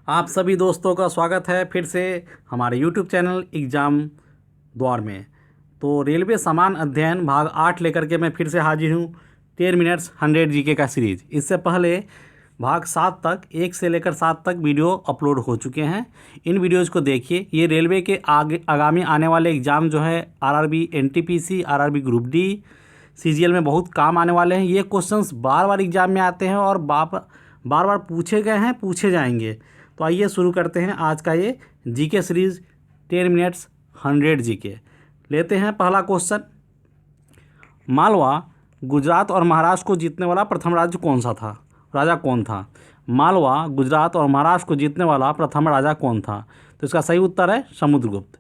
आप सभी दोस्तों का स्वागत है फिर से हमारे YouTube चैनल एग्ज़ाम द्वार में। तो रेलवे समान अध्ययन भाग 8 लेकर के मैं फिर से हाजिर हूँ। 10 मिनट्स 100 जीके का सीरीज। इससे पहले भाग 7 तक 1 से लेकर 7 तक वीडियो अपलोड हो चुके हैं। इन वीडियोज़ को देखिए। ये रेलवे के आगामी आने वाले एग्ज़ाम जो है RRB NTPC, RRB group D, CGL में बहुत काम आने वाले हैं। ये क्वेश्चंस बार बार एग्ज़ाम में आते हैं और बार बार पूछे गए हैं, पूछे जाएंगे। तो आइए शुरू करते हैं आज का ये जीके सीरीज़ 10 मिनट्स 100 जीके। लेते हैं पहला क्वेश्चन। मालवा, गुजरात और महाराष्ट्र को जीतने वाला प्रथम राज्य कौन सा था? राजा कौन था? मालवा, गुजरात और महाराष्ट्र को जीतने वाला प्रथम राजा कौन था? तो इसका सही उत्तर है समुद्रगुप्त।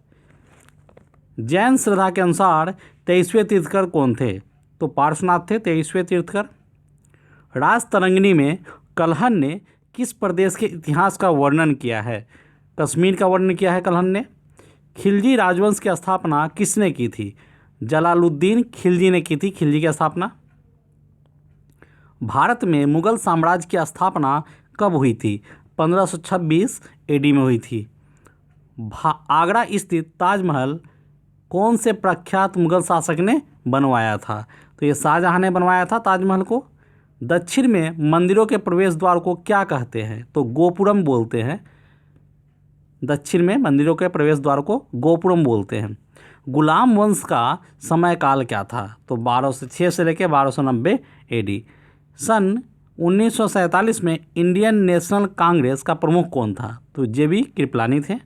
जैन श्रद्धा के अनुसार 23वें तीर्थकर कौन थे? तो पार्श्वनाथ थे 23वें तीर्थकर। राजतरंगिणी में कल्हण ने किस प्रदेश के इतिहास का वर्णन किया है? कश्मीर का वर्णन किया है कल्हण ने। खिलजी राजवंश की स्थापना किसने की थी? जलालुद्दीन खिलजी ने की थी खिलजी की स्थापना। भारत में मुगल साम्राज्य की स्थापना कब हुई थी? 1526 एडी में हुई थी। आगरा स्थित ताजमहल कौन से प्रख्यात मुगल शासक ने बनवाया था? तो ये शाहजहां ने बनवाया था ताजमहल को। दक्षिण में मंदिरों के प्रवेश द्वार को क्या कहते हैं? तो गोपुरम बोलते हैं। दक्षिण में मंदिरों के प्रवेश द्वार को गोपुरम बोलते हैं। गुलाम वंश का समय काल क्या था? तो 1206 से लेकर 1290 एडी। सन 1947 में इंडियन नेशनल कांग्रेस का प्रमुख कौन था? तो जेबी कृपलानी थे।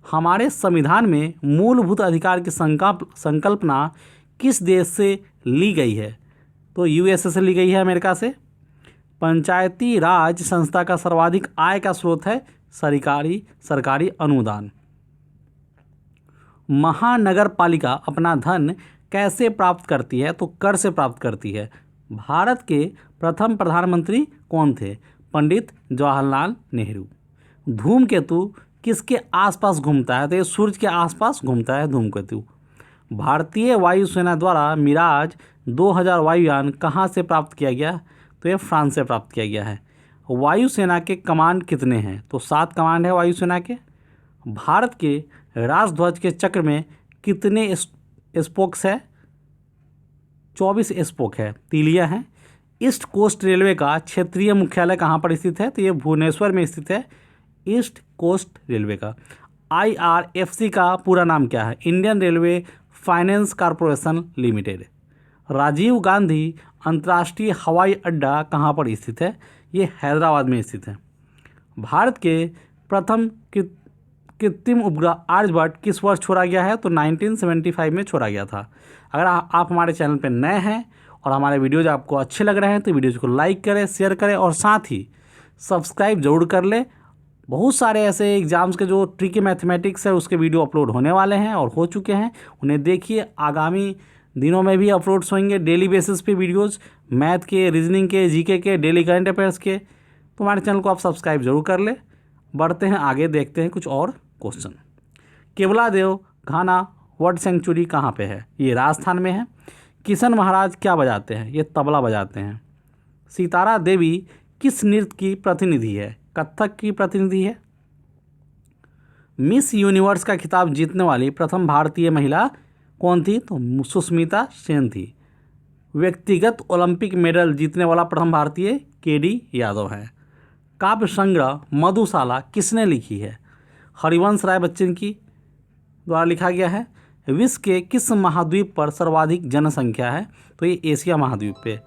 हमारे संविधान में मूलभूत अधिकार की संकल्पना किस देश से ली गई है? तो यूएसए से ली गई है, अमेरिका से। पंचायती राज संस्था का सर्वाधिक आय का स्रोत है सरकारी अनुदान। महानगर पालिका अपना धन कैसे प्राप्त करती है? तो कर से प्राप्त करती है। भारत के प्रथम प्रधानमंत्री कौन थे? पंडित जवाहरलाल नेहरू। धूमकेतु किसके आसपास घूमता है? तो ये सूर्य के आसपास घूमता है धूमकेतु। भारतीय वायुसेना द्वारा मिराज 2000 वायुयान कहाँ से प्राप्त किया गया? तो ये फ्रांस से प्राप्त किया गया है। वायुसेना के कमांड कितने हैं? तो 7 कमांड है वायुसेना के। भारत के राष्ट्रध्वज के चक्र में कितने स्पोक्स है? 24 स्पोक है, तीलियां हैं। ईस्ट कोस्ट रेलवे का क्षेत्रीय मुख्यालय कहाँ पर स्थित है? तो ये भुवनेश्वर में स्थित है ईस्ट कोस्ट रेलवे का। IRFC का पूरा नाम क्या है? Indian Railway Finance Corporation Limited. Rajiv Gandhi अंतर्राष्ट्रीय हवाई अड्डा कहाँ पर स्थित है? ये हैदराबाद में स्थित है। भारत के प्रथम कृत्रिम उपग्रह आर्यभट्ट किस वर्ष छोड़ा गया है? तो 1975 में छोड़ा गया था। अगर आप हमारे चैनल पर नए हैं और हमारे वीडियोज़ आपको अच्छे लग रहे हैं तो वीडियोज़ को लाइक करें, शेयर करें और साथ ही सब्सक्राइब जरूर कर लें। बहुत सारे ऐसे एग्ज़ाम्स के जो ट्रिकी मैथमेटिक्स है उसके वीडियो अपलोड होने वाले हैं और हो चुके हैं, उन्हें देखिए। आगामी दिनों में भी अपलोड्स होंगे डेली बेसिस पे वीडियोस, मैथ के, रीजनिंग के, जीके के, डेली करंट अफेयर्स के। तो हमारे चैनल को आप सब्सक्राइब जरूर कर ले। बढ़ते हैं आगे, देखते हैं कुछ और क्वेश्चन। केवलादेव घाना वर्ड सेंचुरी कहाँ पे है? ये राजस्थान में है। किशन महाराज क्या बजाते हैं? ये तबला बजाते हैं। सितारा देवी किस नृत्य की प्रतिनिधि है? कथक की प्रतिनिधि है। मिस यूनिवर्स का खिताब जीतने वाली प्रथम भारतीय महिला कौन थी? तो सुष्मिता सेन थी। व्यक्तिगत ओलंपिक मेडल जीतने वाला प्रथम भारतीय KD यादव है। काव्य संग्रह मधुशाला किसने लिखी है? हरिवंश राय बच्चन की द्वारा लिखा गया है। विश्व के किस महाद्वीप पर सर्वाधिक जनसंख्या है? तो ये एशिया महाद्वीप पे।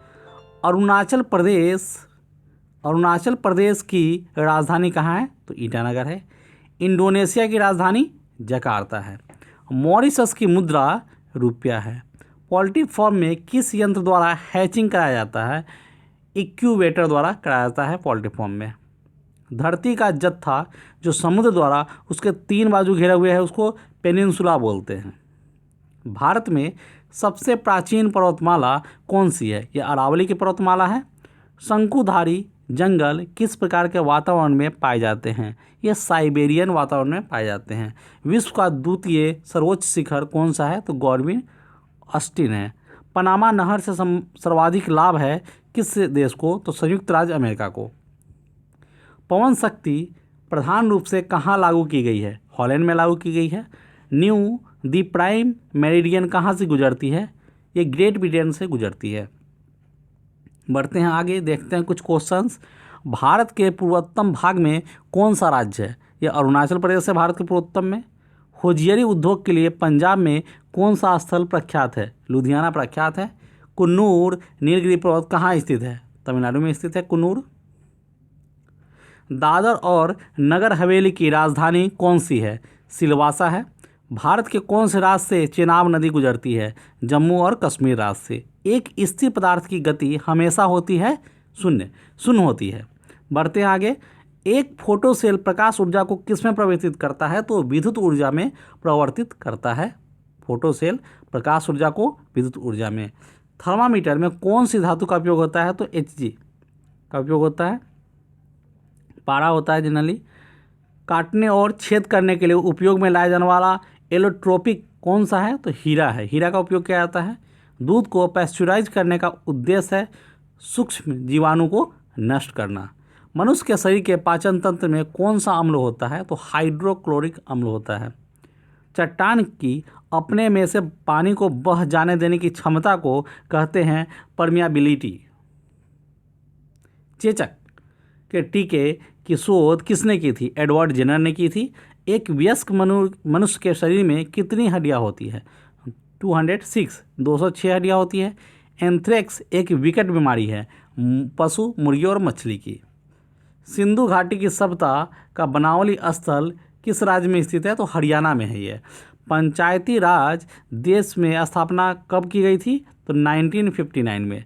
अरुणाचल प्रदेश की राजधानी कहाँ है? तो ईटानगर है। इंडोनेशिया की राजधानी जकार्ता है। मॉरिशस की मुद्रा रुपया है। पोल्ट्री फार्म में किस यंत्र द्वारा हैचिंग कराया जाता है? इक्यूबेटर द्वारा कराया जाता है पोल्ट्री फार्म में। धरती का जत्था जो समुद्र द्वारा उसके 3 बाजू घेरे हुए है उसको पेनिनसुला बोलते हैं। भारत में सबसे प्राचीन पर्वतमाला कौन सी है? यह अरावली की पर्वतमाला है। शंकुधारी जंगल किस प्रकार के वातावरण में पाए जाते हैं? ये साइबेरियन वातावरण में पाए जाते हैं। विश्व का द्वितीय सर्वोच्च शिखर कौन सा है? तो गॉर्डविन ऑस्टिन है। पनामा नहर से सर्वाधिक लाभ है किस देश को? तो संयुक्त राज्य अमेरिका को। पवन शक्ति प्रधान रूप से कहाँ लागू की गई है? हॉलैंड में लागू की गई है। न्यू दी प्राइम मेरिडियन कहाँ से गुजरती है? ये ग्रेट ब्रिटेन से गुजरती है। बढ़ते हैं आगे, देखते हैं कुछ क्वेश्चंस। भारत के पूर्वोत्तम भाग में कौन सा राज्य है? ये अरुणाचल प्रदेश है भारत के पूर्वोत्तम में। होजियरी उद्योग के लिए पंजाब में कौन सा स्थल प्रख्यात है? लुधियाना प्रख्यात है। कुन्नूर नीलगिरी पर्वत कहाँ स्थित है? तमिलनाडु में स्थित है कुन्नूर। दादर और नगर हवेली की राजधानी कौन सी है? सिलवासा है। भारत के कौन से राज्य से चेनाब नदी गुजरती है? जम्मू और कश्मीर राज्य से। एक स्थिर पदार्थ की गति हमेशा होती है शून्य होती है। बढ़ते हैं आगे। एक फोटो सेल प्रकाश ऊर्जा को किस में परिवर्तित करता है? तो विद्युत ऊर्जा में परिवर्तित करता है। फोटो सेल प्रकाश ऊर्जा को विद्युत ऊर्जा में। थर्मामीटर में कौन सी धातु का उपयोग होता है? तो Hg का उपयोग होता है। पारा होता है जनरली। काटने और छेद करने के लिए उपयोग में लाया जाने वाला एलोट्रोपिक कौन सा है? तो हीरा है। हीरा का उपयोग किया जाता है। दूध को पैस्चुराइज करने का उद्देश्य है सूक्ष्म जीवाणु को नष्ट करना। मनुष्य के शरीर के पाचन तंत्र में कौन सा अम्ल होता है? तो हाइड्रोक्लोरिक अम्ल होता है। चट्टान की अपने में से पानी को बह जाने देने की क्षमता को कहते हैं परमियाबिलिटी। चेचक के टीके की शोध किसने की थी? एडवर्ड जेनर ने की थी। एक वयस्क मनुष्य के शरीर में कितनी हड्डियां होती है? 206 हड्डियां होती है। एंथ्रेक्स एक विकट बीमारी है पशु, मुर्गी और मछली की। सिंधु घाटी की सभ्यता का बनावली स्थल किस राज्य में स्थित है? तो हरियाणा में है ये। पंचायती राज देश में स्थापना कब की गई थी? तो 1959 में।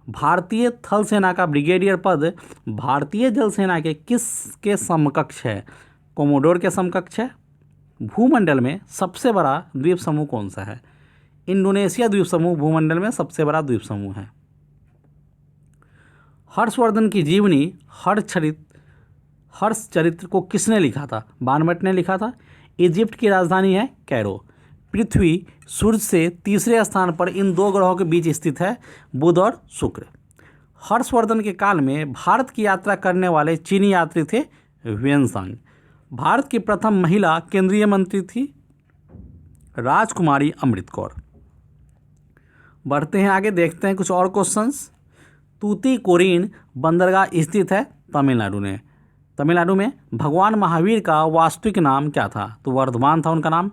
भारतीय थल सेना का ब्रिगेडियर पद भारतीय जल सेना के किसके समकक्ष है? कोमोडोर के समकक्ष है। भूमंडल में सबसे बड़ा द्वीप समूह कौन सा है? इंडोनेशिया द्वीप समूह भूमंडल में सबसे बड़ा द्वीप समूह है। हर्षवर्धन की जीवनी हर्ष चरित्र को किसने लिखा था? बाणभट्ट ने लिखा था। इजिप्ट की राजधानी है कैरो। पृथ्वी सूर्य से तीसरे स्थान पर इन दो ग्रहों के बीच स्थित है, बुध और शुक्र। हर्षवर्धन के काल में भारत की यात्रा करने वाले चीनी यात्री थे ह्वेनसांग। भारत की प्रथम महिला केंद्रीय मंत्री थी राजकुमारी अमृत कौर। बढ़ते हैं आगे, देखते हैं कुछ और क्वेश्चंस। तूतीकोरिन बंदरगाह स्थित है तमिलनाडु में। भगवान महावीर का वास्तविक नाम क्या था? तो वर्धमान था उनका नाम।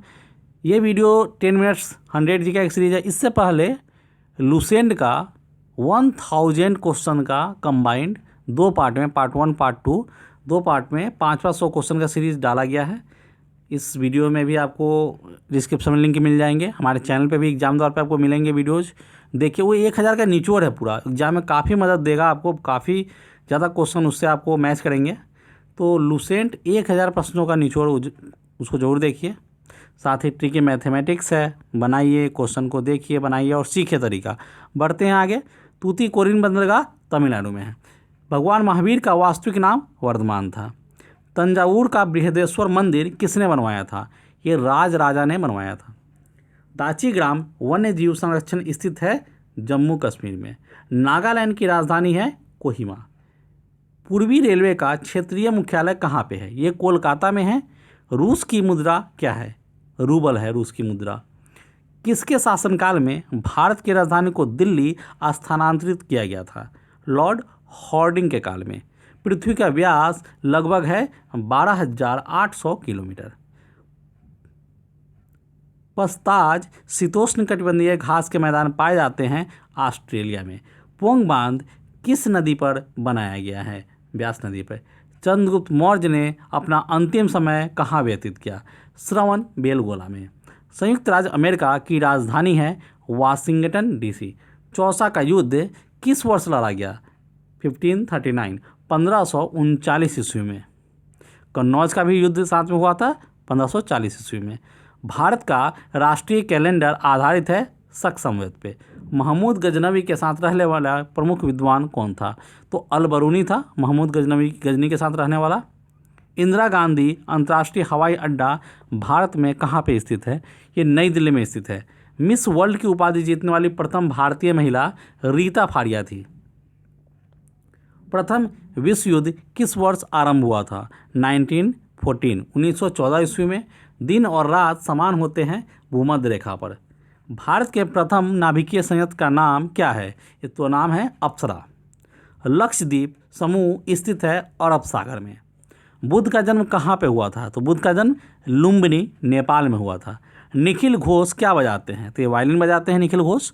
ये वीडियो 10 मिनट्स 100 जी का एक सीरीज है। इससे पहले लुसेंट का 1000 क्वेश्चन का कंबाइंड 2 पार्ट में, पार्ट 1 पार्ट 2 2 पार्ट में 500 क्वेश्चन का सीरीज़ डाला गया है। इस वीडियो में भी आपको डिस्क्रिप्शन में लिंक मिल जाएंगे। हमारे चैनल पे भी एग्जाम द्वार पे आपको मिलेंगे वीडियोज़। देखिए वो 1000 का निचोड़ है पूरा। एग्जाम में काफ़ी मदद देगा आपको, काफ़ी ज़्यादा क्वेश्चन उससे आपको मैच करेंगे। तो लुसेंट 1000 प्रश्नों का निचोड़ उसको ज़रूर देखिए। साथ ही ट्रिकी मैथमेटिक्स है, बनाइए, क्वेश्चन को देखिए, बनाइए और सीखिए तरीका। बढ़ते हैं आगे। तूतीकोरिन बंदरगाह तमिलनाडु में है। भगवान महावीर का वास्तविक नाम वर्धमान था। तंजावुर का बृहदेश्वर मंदिर किसने बनवाया था? ये राजा ने बनवाया था। दाचीग्राम वन्य जीव संरक्षण स्थित है जम्मू कश्मीर में। नागालैंड की राजधानी है कोहिमा। पूर्वी रेलवे का क्षेत्रीय मुख्यालय कहाँ पे है? ये कोलकाता में है। रूस की मुद्रा क्या है? रूबल है रूस की मुद्रा। किसके शासनकाल में भारत की राजधानी को दिल्ली स्थानांतरित किया गया था? लॉर्ड हॉर्डिंग के काल में। पृथ्वी का व्यास लगभग है 12,800 किलोमीटर। पस्ताज शीतोष्णकटिबंधीय घास के मैदान पाए जाते हैं ऑस्ट्रेलिया में। पोंग बांध किस नदी पर बनाया गया है? ब्यास नदी पर। चंद्रगुप्त मौर्य ने अपना अंतिम समय कहाँ व्यतीत किया? श्रवण बेलगोला में। संयुक्त राज्य अमेरिका की राजधानी है वाशिंगटन डीसी। चौसा का युद्ध किस वर्ष लड़ा गया? 1539 ईस्वी में। कन्नौज का भी युद्ध साथ में हुआ था 1540 ईस्वी में। भारत का राष्ट्रीय कैलेंडर आधारित है शक संवत पे। महमूद गजनवी के साथ रहने वाला प्रमुख विद्वान कौन था? तो अल-बरूनी था महमूद गजनी के साथ रहने वाला। इंदिरा गांधी अंतर्राष्ट्रीय हवाई अड्डा भारत में कहाँ पे स्थित है? ये नई दिल्ली में स्थित है। मिस वर्ल्ड की उपाधि जीतने वाली प्रथम भारतीय महिला रीता फारिया थी। प्रथम विश्व युद्ध किस वर्ष आरंभ हुआ था? 1914 1914 ईस्वी में। दिन और रात समान होते हैं भूमध्य रेखा पर। भारत के प्रथम नाभिकीय संयंत्र का नाम क्या है? ये तो नाम है अप्सरा। लक्षद्वीप समूह स्थित है अरब सागर में। बुद्ध का जन्म कहाँ पे हुआ था? तो बुद्ध का जन्म लुम्बिनी नेपाल में हुआ था। निखिल घोष क्या बजाते हैं? तो ये वायलिन बजाते हैं निखिल घोष।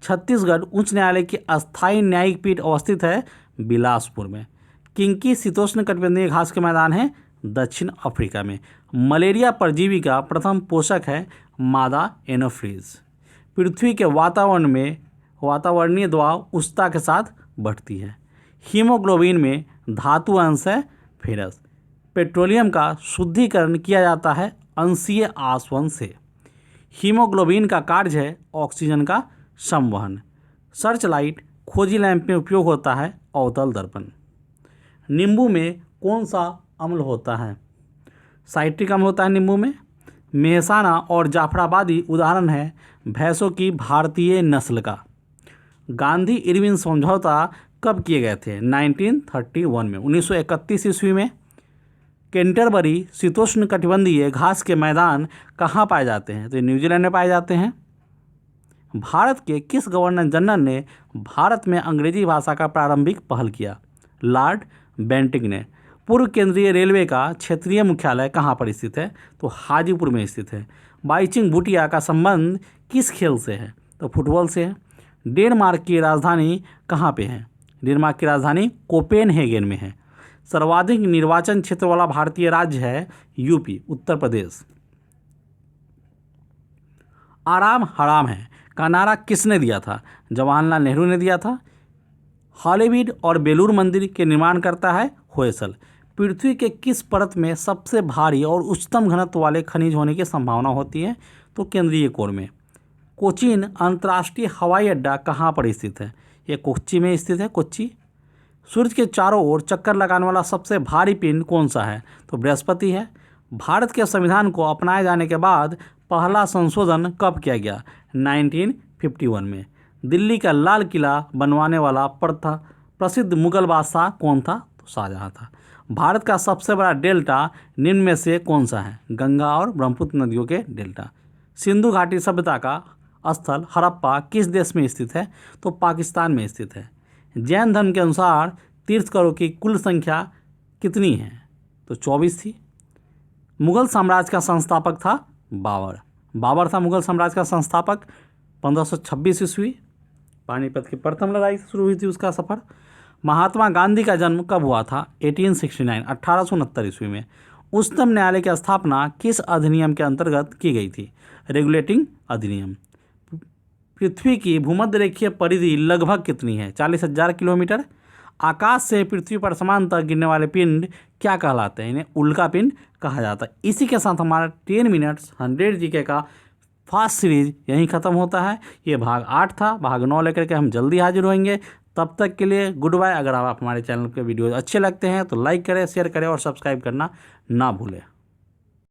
छत्तीसगढ़ उच्च न्यायालय की अस्थायी न्यायिक पीठ अवस्थित है बिलासपुर में। किंकी शीतोष्ण कटिबंधीय घास के मैदान है दक्षिण अफ्रीका में। मलेरिया परजीवी का प्रथम पोषक है मादा एनोफ्रीज। पृथ्वी के वातावरण में वातावरणीय दबाव उष्णता के साथ बढ़ती है। हीमोग्लोबिन में धातु अंश है फेरस। पेट्रोलियम का शुद्धिकरण किया जाता है अंशीय आसवन से। हीमोग्लोबिन का कार्य है ऑक्सीजन का संवहन। सर्च लाइट खोजी लैंप में उपयोग होता है अवतल दर्पण। नींबू में कौन सा अम्ल होता है? साइट्रिक अम्ल होता है नींबू में। मेहसाना और जाफराबादी उदाहरण है भैंसों की भारतीय नस्ल का। गांधी इरविन समझौता कब किए गए थे? 1931 में। 1931 ईस्वी में। कैंटरबरी शीतोष्ण कटिबंधीय घास के मैदान कहाँ पाए जाते हैं? तो न्यूजीलैंड में पाए जाते हैं। भारत के किस गवर्नर जनरल ने भारत में अंग्रेजी भाषा का प्रारंभिक पहल किया? लॉर्ड बेंटिंक ने। पूर्व केंद्रीय रेलवे का क्षेत्रीय मुख्यालय कहाँ पर स्थित है? तो हाजीपुर में स्थित है। बाईचुंग भूटिया का संबंध किस खेल से है? तो फुटबॉल से है। डेनमार्क की राजधानी कहाँ पे है? डेनमार्क की राजधानी कोपेनहेगन में है। सर्वाधिक निर्वाचन क्षेत्र वाला भारतीय राज्य है यूपी उत्तर प्रदेश। आराम हराम है का नारा किसने दिया था? जवाहरलाल नेहरू ने दिया था। हॉलीवुड और बेलूर मंदिर के निर्माण करता है होयसल। पृथ्वी के किस परत में सबसे भारी और उच्चतम घनत्व वाले खनिज होने की संभावना होती है? तो केंद्रीय कोर में। कोचीन अंतर्राष्ट्रीय हवाई अड्डा कहाँ पर स्थित है? ये कोच्चि में स्थित है कोच्चि। सूर्य के चारों ओर चक्कर लगाने वाला सबसे भारी पिंड कौन सा है? तो बृहस्पति है। भारत के संविधान को अपनाए जाने के बाद पहला संशोधन कब किया गया? 1951 में। दिल्ली का लाल किला बनवाने वाला प्रसिद्ध मुगल बादशाह कौन था? तो शाहजहां था। भारत का सबसे बड़ा डेल्टा निम्न में से कौन सा है? गंगा और ब्रह्मपुत्र नदियों के डेल्टा। सिंधु घाटी सभ्यता का स्थल हड़प्पा किस देश में स्थित है? तो पाकिस्तान में स्थित है। जैन धर्म के अनुसार तीर्थंकरों की कुल संख्या कितनी है? तो 24 थी। मुगल साम्राज्य का संस्थापक था बाबर। बाबर था मुगल साम्राज्य का संस्थापक। 1526 ईस्वी पानीपत की प्रथम लड़ाई से शुरू हुई थी उसका सफ़र। महात्मा गांधी का जन्म कब हुआ था? 1869 ईस्वी में। उच्चतम न्यायालय की स्थापना किस अधिनियम के अंतर्गत की गई थी? रेगुलेटिंग अधिनियम। पृथ्वी की भूमध्य रेखीय परिधि लगभग कितनी है? 40,000 किलोमीटर। आकाश से पृथ्वी पर समांतर गिरने वाले पिंड क्या कहलाते हैं? इन्हें उल्का पिंड कहा जाता है। इसी के साथ हमारा 10 मिनट्स 100 जीके का फास्ट सीरीज यहीं ख़त्म होता है। ये भाग 8 था। भाग 9 लेकर के हम जल्दी हाजिर होंगे। तब तक के लिए गुड बाय। अगर आप हमारे चैनल के वीडियो अच्छे लगते हैं तो लाइक करें, शेयर करें और सब्सक्राइब करना ना भूलें।